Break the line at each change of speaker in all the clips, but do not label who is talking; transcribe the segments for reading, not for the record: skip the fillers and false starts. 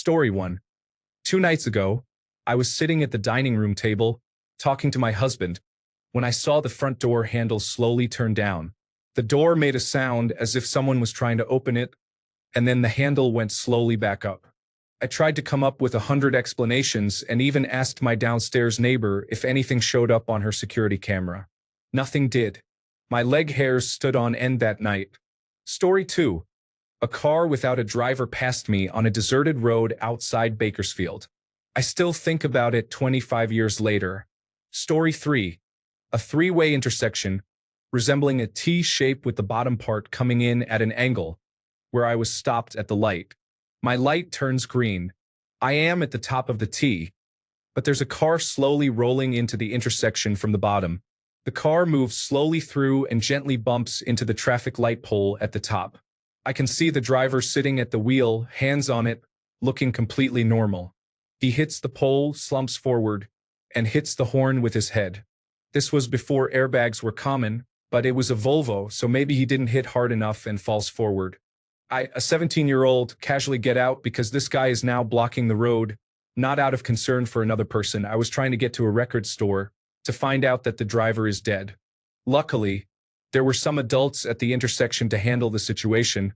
Story 1. 2 nights ago, I was sitting at the dining room table, talking to my husband, when I saw the front door handle slowly turn down. The door made a sound as if someone was trying to open it, and then the handle went slowly back up. I tried to come up with 100 explanations and even asked my downstairs neighbor if anything showed up on her security camera. Nothing did. My leg hairs stood on end that night. Story 2. A car without a driver passed me on a deserted road outside Bakersfield. I still think about it 25 years later. Story 3. A three-way intersection, resembling a T shape with the bottom part coming in at an angle, where I was stopped at the light. My light turns green. I am at the top of the T, but there's a car slowly rolling into the intersection from the bottom. The car moves slowly through and gently bumps into the traffic light pole at the top. I can see the driver sitting at the wheel, hands on it, looking completely normal. He hits the pole, slumps forward, and hits the horn with his head. This was before airbags were common, but it was a Volvo, so maybe he didn't hit hard enough and falls forward. A 17-year-old, casually get out because this guy is now blocking the road, not out of concern for another person. I was trying to get to a record store to find out that the driver is dead. Luckily, there were some adults at the intersection to handle the situation,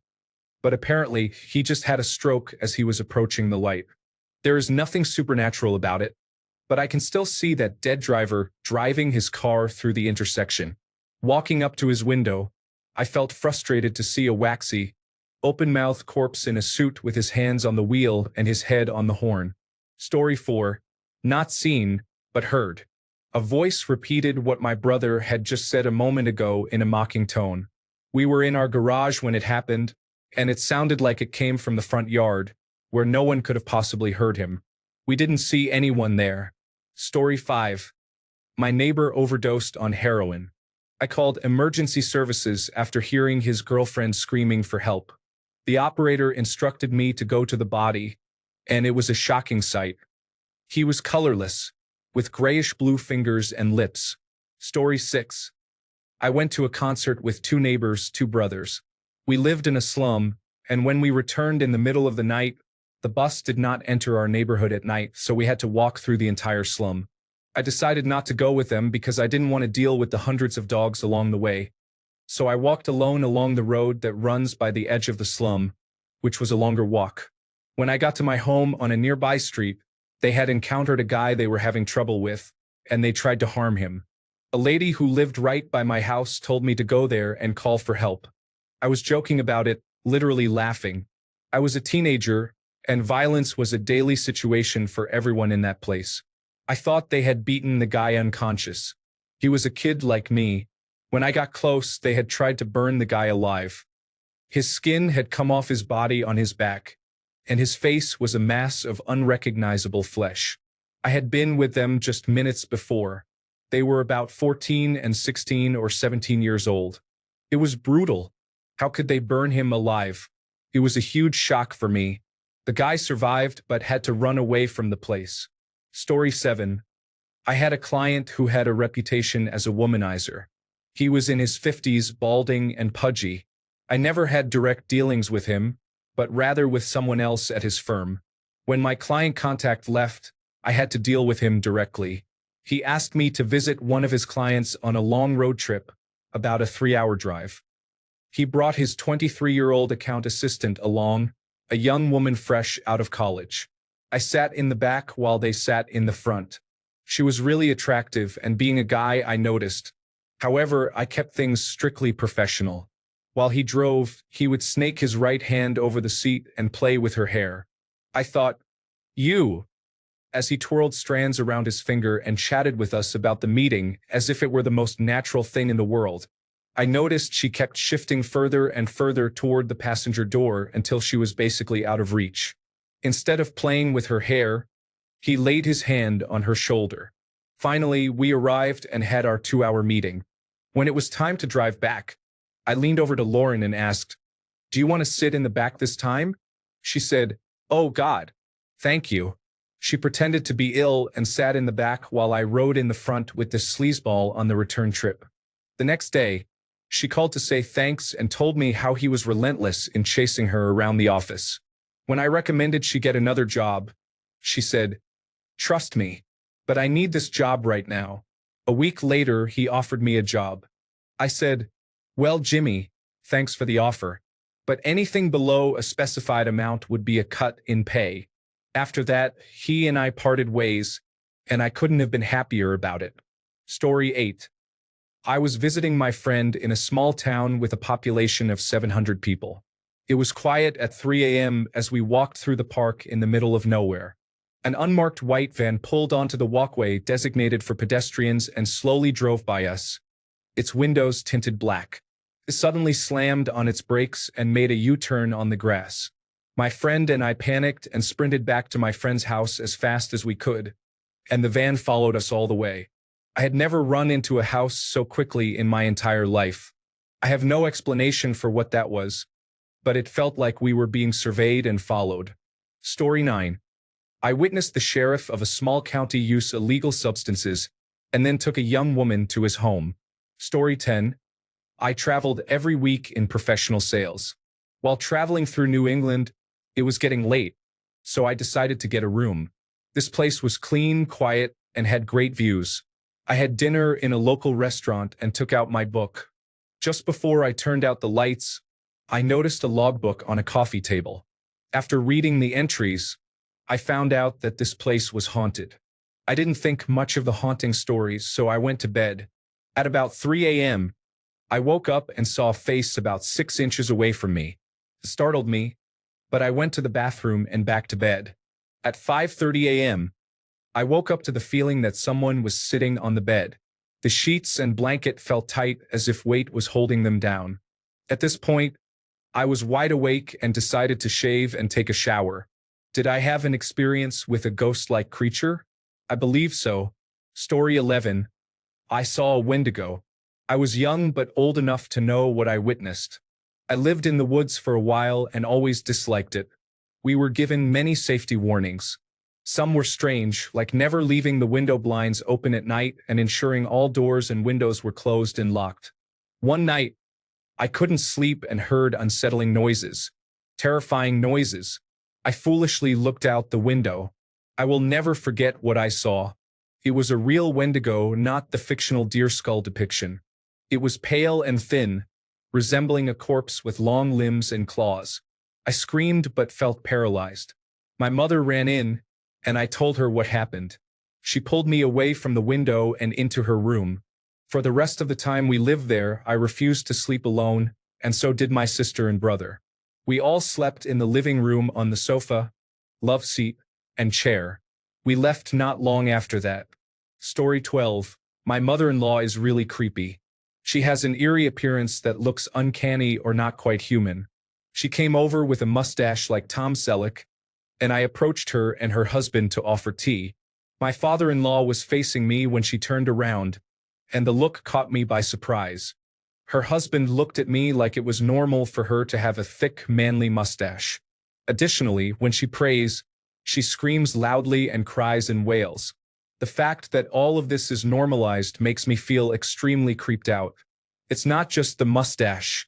but apparently he just had a stroke as he was approaching the light. There is nothing supernatural about it, but I can still see that dead driver driving his car through the intersection. Walking up to his window, I felt frustrated to see a waxy, open-mouthed corpse in a suit with his hands on the wheel and his head on the horn. Story 4. Not seen, but heard. A voice repeated what my brother had just said a moment ago in a mocking tone. We were in our garage when it happened, and it sounded like it came from the front yard, where no one could have possibly heard him. We didn't see anyone there. Story 5. My neighbor overdosed on heroin. I called emergency services after hearing his girlfriend screaming for help. The operator instructed me to go to the body, and it was a shocking sight. He was colorless, with grayish-blue fingers and lips. Story 6. I went to a concert with two neighbors, two brothers. We lived in a slum, and when we returned in the middle of the night, the bus did not enter our neighborhood at night, so we had to walk through the entire slum. I decided not to go with them because I didn't want to deal with the hundreds of dogs along the way. So I walked alone along the road that runs by the edge of the slum, which was a longer walk. When I got to my home on a nearby street, they had encountered a guy they were having trouble with, and they tried to harm him. A lady who lived right by my house told me to go there and call for help. I was joking about it, literally laughing. I was a teenager, and violence was a daily situation for everyone in that place. I thought they had beaten the guy unconscious. He was a kid like me. When I got close, they had tried to burn the guy alive. His skin had come off his body on his back, and his face was a mass of unrecognizable flesh. I had been with them just minutes before. They were about 14 and 16 or 17 years old. It was brutal. How could they burn him alive? It was a huge shock for me. The guy survived but had to run away from the place. Story 7. I had a client who had a reputation as a womanizer. He was in his 50s, balding and pudgy. I never had direct dealings with him, but rather with someone else at his firm. When my client contact left, I had to deal with him directly. He asked me to visit one of his clients on a long road trip, about a 3-hour drive. He brought his 23-year-old account assistant along, a young woman fresh out of college. I sat in the back while they sat in the front. She was really attractive, and being a guy, I noticed. However, I kept things strictly professional. While he drove, he would snake his right hand over the seat and play with her hair. I thought, you, as he twirled strands around his finger and chatted with us about the meeting as if it were the most natural thing in the world. I noticed she kept shifting further and further toward the passenger door until she was basically out of reach. Instead of playing with her hair, he laid his hand on her shoulder. Finally, we arrived and had our 2-hour meeting. When it was time to drive back, I leaned over to Lauren and asked, "Do you want to sit in the back this time?" She said, "Oh God, thank you." She pretended to be ill and sat in the back while I rode in the front with this sleazeball on the return trip. The next day, she called to say thanks and told me how he was relentless in chasing her around the office. When I recommended she get another job, she said, "Trust me, but I need this job right now." A week later, he offered me a job. I said, "Well, Jimmy, thanks for the offer, but anything below a specified amount would be a cut in pay." After that, he and I parted ways, and I couldn't have been happier about it. Story 8. I was visiting my friend in a small town with a population of 700 people. It was quiet at 3 a.m. as we walked through the park in the middle of nowhere. An unmarked white van pulled onto the walkway designated for pedestrians and slowly drove by us, its windows tinted black. It suddenly slammed on its brakes and made a U-turn on the grass. My friend and I panicked and sprinted back to my friend's house as fast as we could, and the van followed us all the way. I had never run into a house so quickly in my entire life. I have no explanation for what that was, but it felt like we were being surveyed and followed. Story 9. I witnessed the sheriff of a small county use illegal substances and then took a young woman to his home. Story 10. I traveled every week in professional sales. While traveling through New England, it was getting late, so I decided to get a room. This place was clean, quiet, and had great views. I had dinner in a local restaurant and took out my book. Just before I turned out the lights, I noticed a logbook on a coffee table. After reading the entries, I found out that this place was haunted. I didn't think much of the haunting stories, so I went to bed. At about 3 a.m., I woke up and saw a face about 6 inches away from me. It startled me, but I went to the bathroom and back to bed. At 5:30 a.m., I woke up to the feeling that someone was sitting on the bed. The sheets and blanket felt tight as if weight was holding them down. At this point, I was wide awake and decided to shave and take a shower. Did I have an experience with a ghost-like creature? I believe so. Story 11. I saw a Wendigo. I was young but old enough to know what I witnessed. I lived in the woods for a while and always disliked it. We were given many safety warnings. Some were strange, like never leaving the window blinds open at night and ensuring all doors and windows were closed and locked. One night, I couldn't sleep and heard unsettling noises, terrifying noises. I foolishly looked out the window. I will never forget what I saw. It was a real Wendigo, not the fictional deer skull depiction. It was pale and thin, resembling a corpse with long limbs and claws. I screamed but felt paralyzed. My mother ran in, and I told her what happened. She pulled me away from the window and into her room. For the rest of the time we lived there, I refused to sleep alone, and so did my sister and brother. We all slept in the living room on the sofa, love seat, and chair. We left not long after that. Story 12. My mother-in-law is really creepy. She has an eerie appearance that looks uncanny or not quite human. She came over with a mustache like Tom Selleck, and I approached her and her husband to offer tea. My father-in-law was facing me when she turned around, and the look caught me by surprise. Her husband looked at me like it was normal for her to have a thick, manly mustache. Additionally, when she prays, she screams loudly and cries and wails. The fact that all of this is normalized makes me feel extremely creeped out. It's not just the mustache.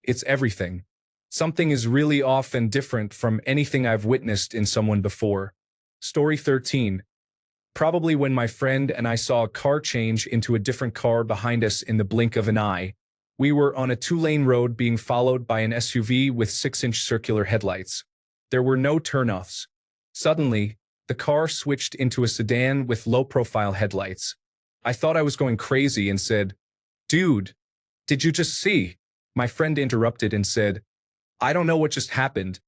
It's everything. Something is really off and different from anything I've witnessed in someone before. Story 13. Probably when my friend and I saw a car change into a different car behind us in the blink of an eye. We were on a 2-lane road being followed by an SUV with 6-inch circular headlights. There were no turnoffs. Suddenly, the car switched into a sedan with low-profile headlights. I thought I was going crazy and said, "Dude, did you just see?" My friend interrupted and said, "I don't know what just happened,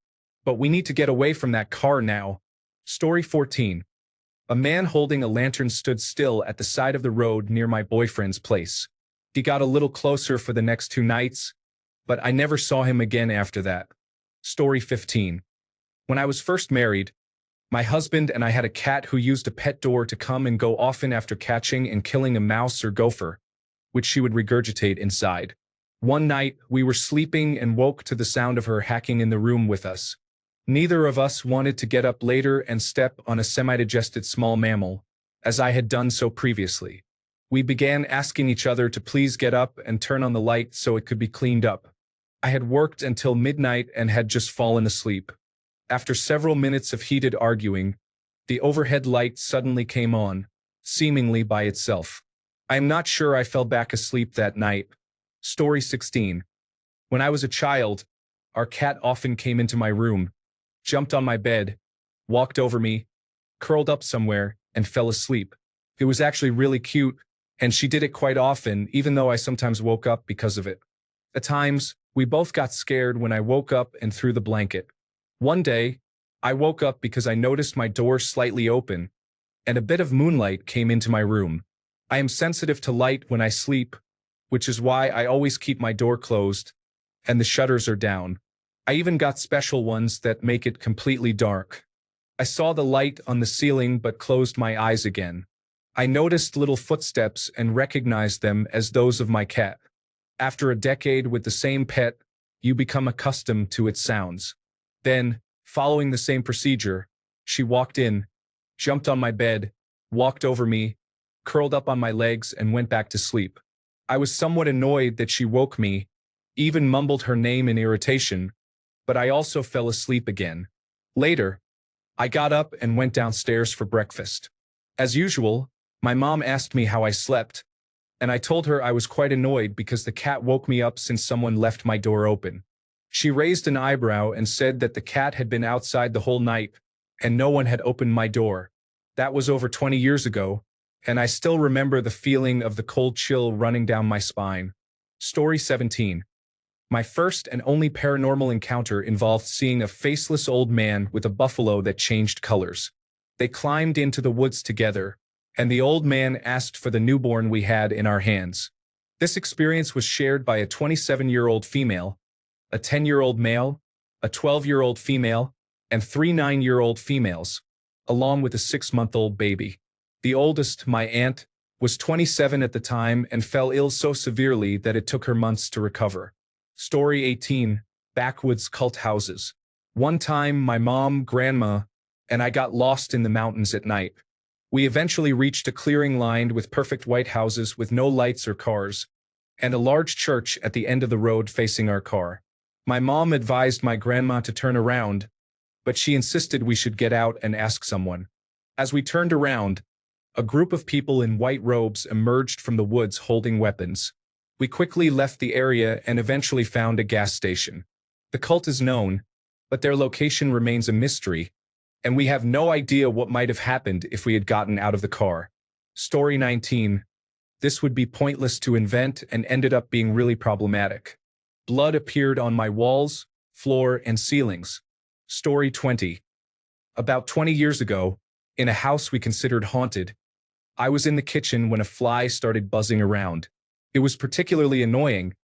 but we need to get away from that car now." Story 14. A man holding a lantern stood still at the side of the road near my boyfriend's place. He got a little closer for the next 2 nights, but I never saw him again after that. Story 15. When I was first married, my husband and I had a cat who used a pet door to come and go often after catching and killing a mouse or gopher, which she would regurgitate inside. One night, we were sleeping and woke to the sound of her hacking in the room with us. Neither of us wanted to get up later and step on a semi-digested small mammal, as I had done so previously. We began asking each other to please get up and turn on the light so it could be cleaned up. I had worked until midnight and had just fallen asleep. After several minutes of heated arguing, the overhead light suddenly came on, seemingly by itself. I am not sure I fell back asleep that night. Story 16. When I was a child, our cat often came into my room, jumped on my bed, walked over me, curled up somewhere, and fell asleep. It was actually really cute, and she did it quite often, even though I sometimes woke up because of it. At times, we both got scared when I woke up and threw the blanket. One day, I woke up because I noticed my door slightly open, and a bit of moonlight came into my room. I am sensitive to light when I sleep, which is why I always keep my door closed, and the shutters are down. I even got special ones that make it completely dark. I saw the light on the ceiling but closed my eyes again. I noticed little footsteps and recognized them as those of my cat. After a decade with the same pet, you become accustomed to its sounds. Then, following the same procedure, she walked in, jumped on my bed, walked over me, curled up on my legs, and went back to sleep. I was somewhat annoyed that she woke me, even mumbled her name in irritation, but I also fell asleep again. Later, I got up and went downstairs for breakfast. As usual, my mom asked me how I slept, and I told her I was quite annoyed because the cat woke me up since someone left my door open. She raised an eyebrow and said that the cat had been outside the whole night, and no one had opened my door. That was over 20 years ago, and I still remember the feeling of the cold chill running down my spine. Story 17. My first and only paranormal encounter involved seeing a faceless old man with a buffalo that changed colors. They climbed into the woods together, and the old man asked for the newborn we had in our hands. This experience was shared by a 27-year-old female, a 10-year-old male, a 12-year-old female, and 3 9-year-old females, along with a 6-month-old baby. The oldest, my aunt, was 27 at the time and fell ill so severely that it took her months to recover. Story 18. Backwoods cult houses. One time, my mom, grandma, and I got lost in the mountains at night. We eventually reached a clearing lined with perfect white houses with no lights or cars, and a large church at the end of the road facing our car. My mom advised my grandma to turn around, but she insisted we should get out and ask someone. As we turned around, a group of people in white robes emerged from the woods holding weapons. We quickly left the area and eventually found a gas station. The cult is known, but their location remains a mystery, and we have no idea what might have happened if we had gotten out of the car. Story 19. This would be pointless to invent and ended up being really problematic. Blood appeared on my walls, floor, and ceilings. Story 20. About 20 years ago, in a house we considered haunted, I was in the kitchen when a fly started buzzing around. It was particularly annoying,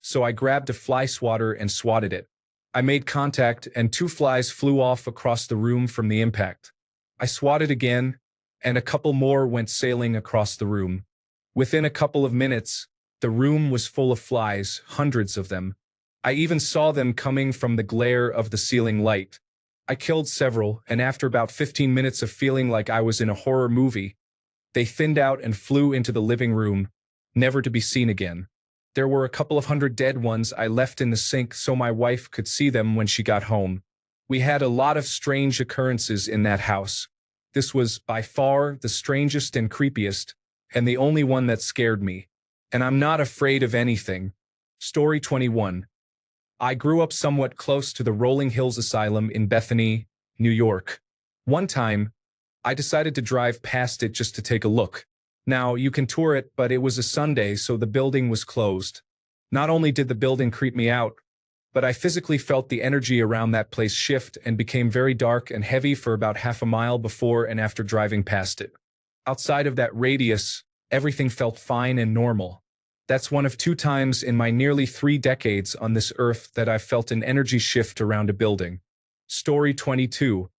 so I grabbed a fly swatter and swatted it. I made contact and 2 flies flew off across the room from the impact. I swatted again, and a couple more went sailing across the room. Within a couple of minutes, the room was full of flies, hundreds of them. I even saw them coming from the glare of the ceiling light. I killed several, and after about 15 minutes of feeling like I was in a horror movie, they thinned out and flew into the living room, never to be seen again. There were a couple of hundred dead ones I left in the sink so my wife could see them when she got home. We had a lot of strange occurrences in that house. This was, by far, the strangest and creepiest, and the only one that scared me. And I'm not afraid of anything. Story 21. I grew up somewhat close to the Rolling Hills Asylum in Bethany, New York. One time, I decided to drive past it just to take a look. Now, you can tour it, but it was a Sunday, so the building was closed. Not only did the building creep me out, but I physically felt the energy around that place shift and became very dark and heavy for about half a mile before and after driving past it. Outside of that radius, everything felt fine and normal. That's one of 2 times in my nearly 3 decades on this earth that I've felt an energy shift around a building. Story 22.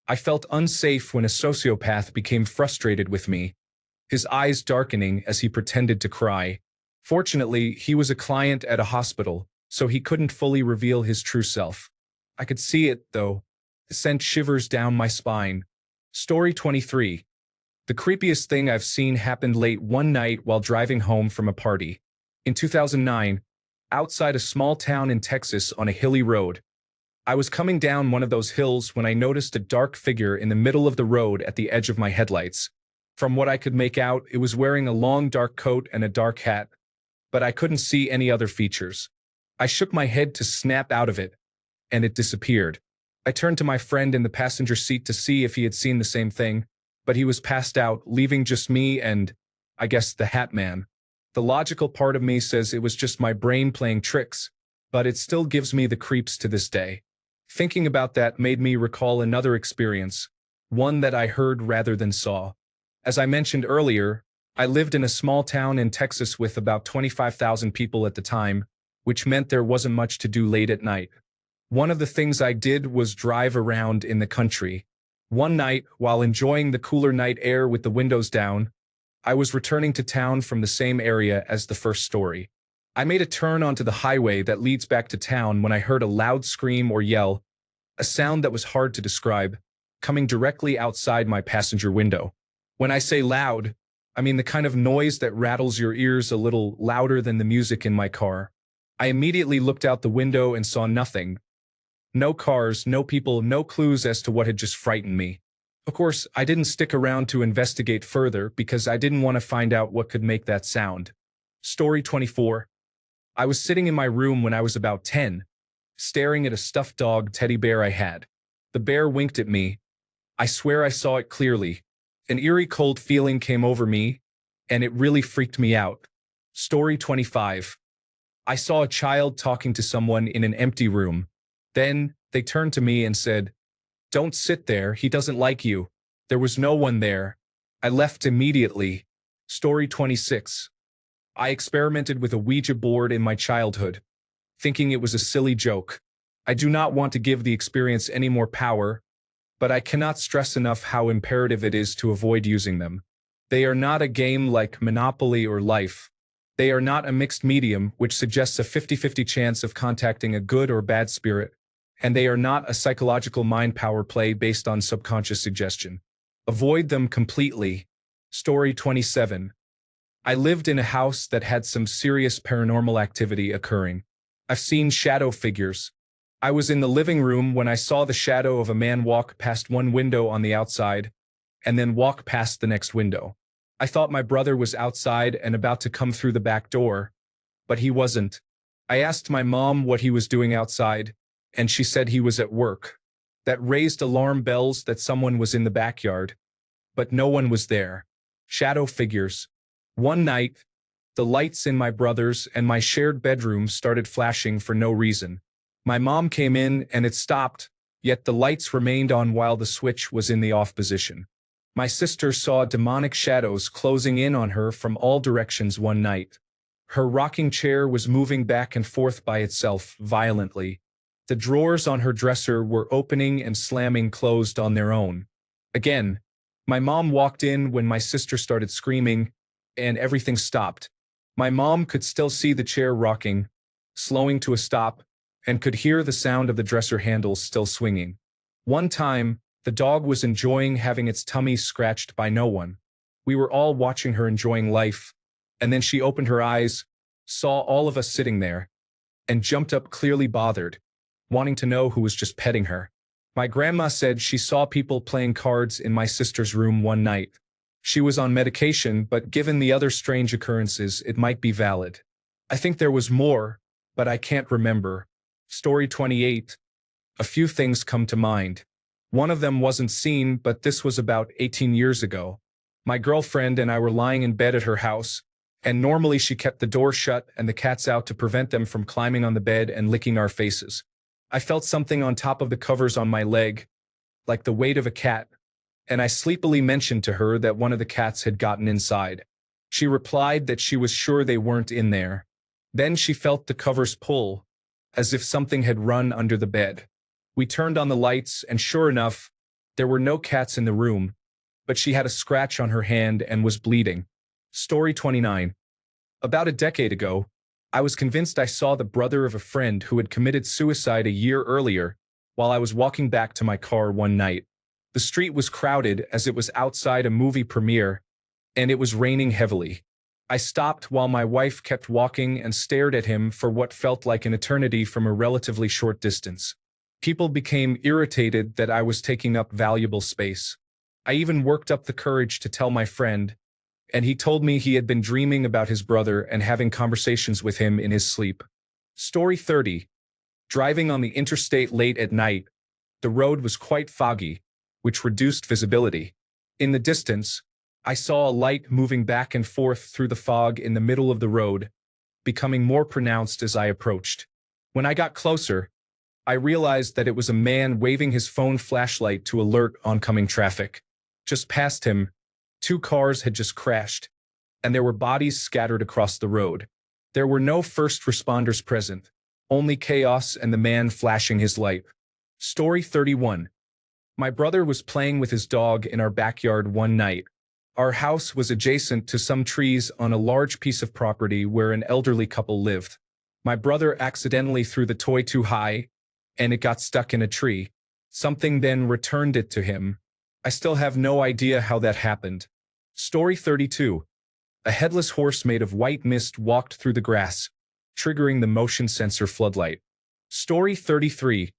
I felt unsafe when a sociopath became frustrated with me, his eyes darkening as he pretended to cry. Fortunately, he was a client at a hospital, so he couldn't fully reveal his true self. I could see it, though. It sent shivers down my spine. Story 23. The creepiest thing I've seen happened late one night while driving home from a party. In 2009, outside a small town in Texas on a hilly road, I was coming down one of those hills when I noticed a dark figure in the middle of the road at the edge of my headlights. From what I could make out, it was wearing a long dark coat and a dark hat, but I couldn't see any other features. I shook my head to snap out of it, and it disappeared. I turned to my friend in the passenger seat to see if he had seen the same thing, but he was passed out, leaving just me and, I guess, the Hat Man. The logical part of me says it was just my brain playing tricks, but it still gives me the creeps to this day. Thinking about that made me recall another experience, one that I heard rather than saw. As I mentioned earlier, I lived in a small town in Texas with about 25,000 people at the time, which meant there wasn't much to do late at night. One of the things I did was drive around in the country. One night, while enjoying the cooler night air with the windows down, I was returning to town from the same area as the first story. I made a turn onto the highway that leads back to town when I heard a loud scream or yell, a sound that was hard to describe, coming directly outside my passenger window. When I say loud, I mean the kind of noise that rattles your ears a little louder than the music in my car. I immediately looked out the window and saw nothing. No cars, no people, no clues as to what had just frightened me. Of course, I didn't stick around to investigate further because I didn't want to find out what could make that sound. Story 24. I was sitting in my room when I was about 10, staring at a stuffed dog teddy bear I had. The bear winked at me. I swear I saw it clearly. An eerie cold feeling came over me, and it really freaked me out. Story 25. I saw a child talking to someone in an empty room. Then, they turned to me and said, "Don't sit there, he doesn't like you." There was no one there. I left immediately. Story 26. I experimented with a Ouija board in my childhood, thinking it was a silly joke. I do not want to give the experience any more power, but I cannot stress enough how imperative it is to avoid using them. They are not a game like Monopoly or Life. They are not a mixed medium, which suggests a 50-50 chance of contacting a good or bad spirit. And they are not a psychological mind power play based on subconscious suggestion. Avoid them completely. Story 27. I lived in a house that had some serious paranormal activity occurring. I've seen shadow figures. I was in the living room when I saw the shadow of a man walk past one window on the outside, and then walk past the next window. I thought my brother was outside and about to come through the back door, but he wasn't. I asked my mom what he was doing outside, and she said he was at work. That raised alarm bells that someone was in the backyard, but no one was there. Shadow figures. One night, the lights in my brother's and my shared bedroom started flashing for no reason. My mom came in and it stopped, yet the lights remained on while the switch was in the off position. My sister saw demonic shadows closing in on her from all directions one night. Her rocking chair was moving back and forth by itself violently. The drawers on her dresser were opening and slamming closed on their own. Again, my mom walked in when my sister started screaming, and everything stopped. My mom could still see the chair rocking, slowing to a stop, and could hear the sound of the dresser handles still swinging. One time, the dog was enjoying having its tummy scratched by no one. We were all watching her enjoying life, and then she opened her eyes, saw all of us sitting there, and jumped up clearly bothered, wanting to know who was just petting her. My grandma said she saw people playing cards in my sister's room one night. She was on medication, but given the other strange occurrences, it might be valid. I think there was more, but I can't remember. Story 28. A few things come to mind. One of them wasn't seen, but this was about 18 years ago. My girlfriend and I were lying in bed at her house, and normally she kept the door shut and the cats out to prevent them from climbing on the bed and licking our faces. I felt something on top of the covers on my leg, like the weight of a cat, and I sleepily mentioned to her that one of the cats had gotten inside. She replied that she was sure they weren't in there. Then she felt the covers pull, as if something had run under the bed. We turned on the lights, and sure enough, there were no cats in the room, but she had a scratch on her hand and was bleeding. Story 29. About a decade ago, I was convinced I saw the brother of a friend who had committed suicide a year earlier while I was walking back to my car one night. The street was crowded as it was outside a movie premiere, and it was raining heavily. I stopped while my wife kept walking and stared at him for what felt like an eternity from a relatively short distance. People became irritated that I was taking up valuable space. I even worked up the courage to tell my friend, and he told me he had been dreaming about his brother and having conversations with him in his sleep. Story 30. Driving on the interstate late at night, the road was quite foggy, which reduced visibility. In the distance, I saw a light moving back and forth through the fog in the middle of the road, becoming more pronounced as I approached. When I got closer, I realized that it was a man waving his phone flashlight to alert oncoming traffic. Just past him, 2 cars had just crashed, and there were bodies scattered across the road. There were no first responders present, only chaos and the man flashing his light. Story 31. My brother was playing with his dog in our backyard one night. Our house was adjacent to some trees on a large piece of property where an elderly couple lived. My brother accidentally threw the toy too high, and it got stuck in a tree. Something then returned it to him. I still have no idea how that happened. Story 32. A headless horse made of white mist walked through the grass, triggering the motion sensor floodlight. Story 33.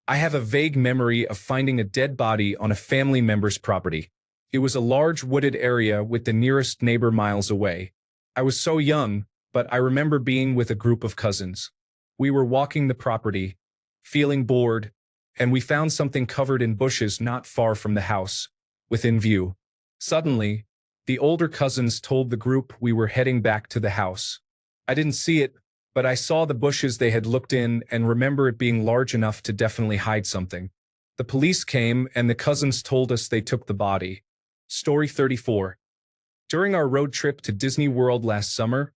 I have a vague memory of finding a dead body on a family member's property. It was a large wooded area with the nearest neighbor miles away. I was so young, but I remember being with a group of cousins. We were walking the property, feeling bored, and we found something covered in bushes not far from the house, within view. Suddenly, the older cousins told the group we were heading back to the house. I didn't see it, but I saw the bushes they had looked in and remember it being large enough to definitely hide something. The police came and the cousins told us they took the body. Story 34. During our road trip to Disney World last summer,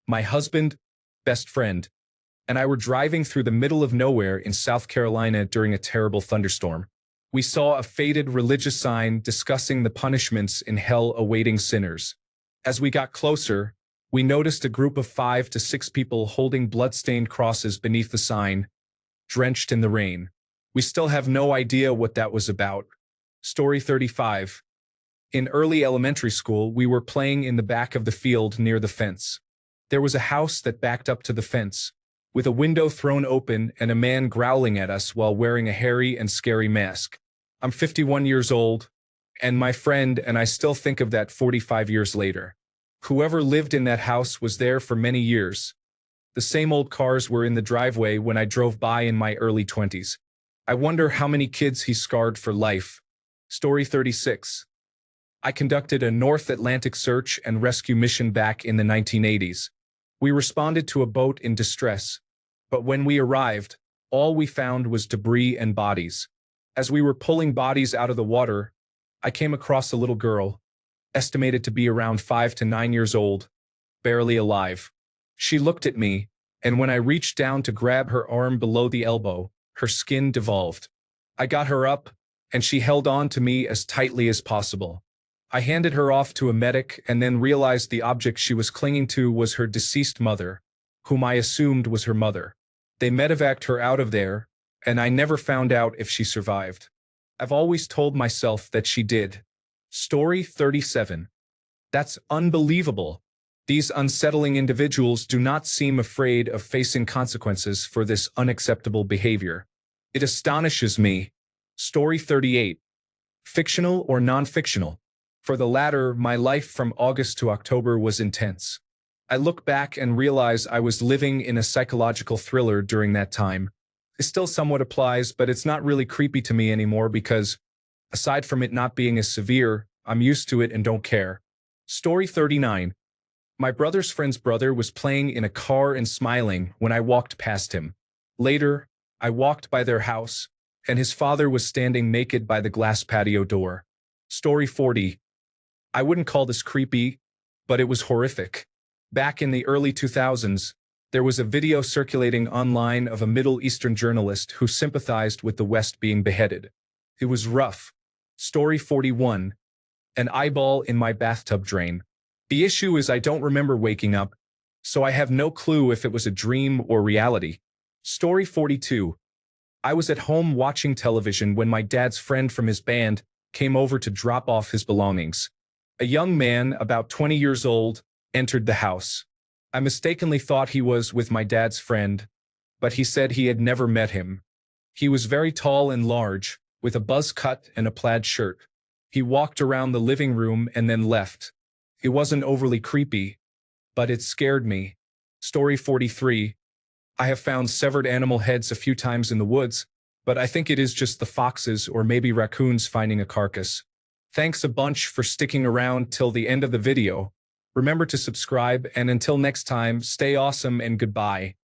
my husband, best friend, and I were driving through the middle of nowhere in South Carolina during a terrible thunderstorm. We saw a faded religious sign discussing the punishments in hell awaiting sinners. As we got closer, we noticed a group of 5 to 6 people holding blood-stained crosses beneath the sign, drenched in the rain. We still have no idea what that was about. Story 35. In early elementary school, we were playing in the back of the field near the fence. There was a house that backed up to the fence, with a window thrown open and a man growling at us while wearing a hairy and scary mask. I'm 51 years old, and my friend and I still think of that 45 years later. Whoever lived in that house was there for many years. The same old cars were in the driveway when I drove by in my early 20s. I wonder how many kids he scarred for life. Story 36. I conducted a North Atlantic search and rescue mission back in the 1980s. We responded to a boat in distress, but when we arrived, all we found was debris and bodies. As we were pulling bodies out of the water, I came across a little girl, estimated to be around 5 to 9 years old, barely alive. She looked at me, and when I reached down to grab her arm below the elbow, her skin devolved. I got her up, and she held on to me as tightly as possible. I handed her off to a medic and then realized the object she was clinging to was her deceased mother, whom I assumed was her mother. They medevaced her out of there, and I never found out if she survived. I've always told myself that she did. Story 37. That's unbelievable. These unsettling individuals do not seem afraid of facing consequences for this unacceptable behavior. It astonishes me. Story 38. Fictional or non-fictional? For the latter, my life from August to October was intense. I look back and realize I was living in a psychological thriller during that time. It still somewhat applies, but it's not really creepy to me anymore because, aside from it not being as severe, I'm used to it and don't care. Story 39. My brother's friend's brother was playing in a car and smiling when I walked past him. Later, I walked by their house, and his father was standing naked by the glass patio door. Story 40. I wouldn't call this creepy, but it was horrific. Back in the early 2000s, there was a video circulating online of a Middle Eastern journalist who sympathized with the West being beheaded. It was rough. Story 41. An eyeball in my bathtub drain. The issue is I don't remember waking up, so I have no clue if it was a dream or reality. Story 42. I was at home watching television when my dad's friend from his band came over to drop off his belongings. A young man, about 20 years old, entered the house. I mistakenly thought he was with my dad's friend, but he said he had never met him. He was very tall and large, with a buzz cut and a plaid shirt. He walked around the living room and then left. It wasn't overly creepy, but it scared me. Story 43. I have found severed animal heads a few times in the woods, but I think it is just the foxes or maybe raccoons finding a carcass. Thanks a bunch for sticking around till the end of the video. Remember to subscribe, and until next time, stay awesome and goodbye.